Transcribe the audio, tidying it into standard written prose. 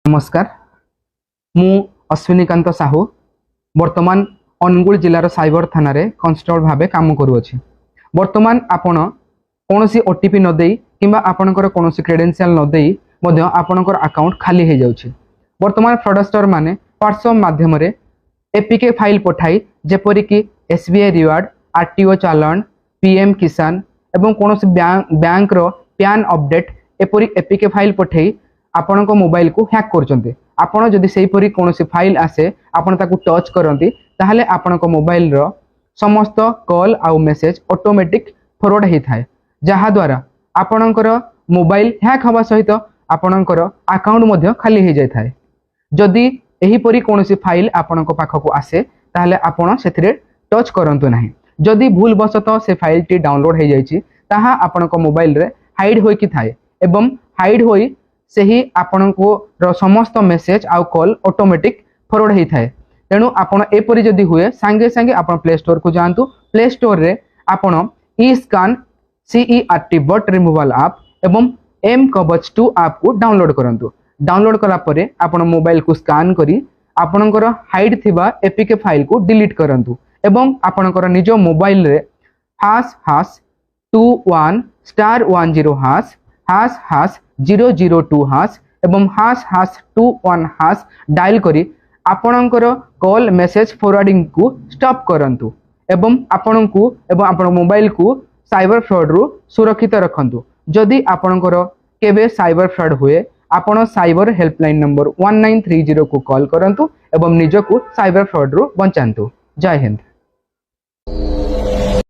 नमस्कार मु अश्विनीकांत साहू वर्तमान अनुगुल जिलार साइबर थाना रे कांस्टेबल भाबे काम करूअछि। वर्तमान आपण कोनोसी ओटीपी न देई किंबा आपणकर कोनोसी क्रेडेंशियल न देई मध्य आपणकर अकाउंट खाली हे जाउछि। वर्तमान फ्रॉडस्टर माने व्हाट्सएप माध्यम रे एपीके फाइल पठाई जेपरि कि एसबीआई रिवार्ड आरटीओ चालान पीएम किसान एवं कोनोसी बैंक रो पैन अपडेट एपरि एपीके फाइल पठाई आपण मोबाइल को हैक करचंते। आपण जदि सेही परि कोनोसी फाइल आसे आपण ताकू टच करंती ताहले आपण मोबाइल रो समस्त कॉल आउ मेसेज ऑटोमेटिक फॉरवर्ड हे थाए, जहा द्वारा आपणकर मोबाइल हैक हवा सहित आपणकर अकाउंट मध्य खाली हे जाय थाए। जदि एही परि कोनोसी फाइल आपण पाखक आसे ताहले आपण सेथिरे टच करंतु नाही। जदि भूल बसत से फाइल टी डाउनलोड हे जायछि ताहा आपण मोबाइल रे हाइड होई कि थाए एवं हाइड होई सेही आपण को समस्त मेसेज आउ कॉल ऑटोमेटिक फॉरवर्ड हे थाए। तेणु आपण एपरि जदि हुए संगे संगे आपण प्ले स्टोर को जानतु। प्ले स्टोर रे आपण ई scan CERT bot removal app एवं एम कवच 2 ऐप को डाउनलोड करंतु। डाउनलोड कला परे आपण मोबाइल को स्कैन करी आपणकर हाइड थिबा एपीके फाइल को डिलीट करंतु एवं आपणकर निज मोबाइल रे ##21*10# #002# एवं ##21# डायल करी आपणकर कॉल मेसेज फॉरवर्डिंग को स्टॉप करंतु एवं आपणको एवं आपण मोबाइल को साइबर फ्रॉड रु सुरक्षित रखंतु। जदि आपणकर केबे साइबर फ्रॉड हुए आपण साइबर हेल्पलाइन नंबर 1930 को कॉल करंतु एवं निज को साइबर फ्रॉड रु बचांतु। जय हिंद।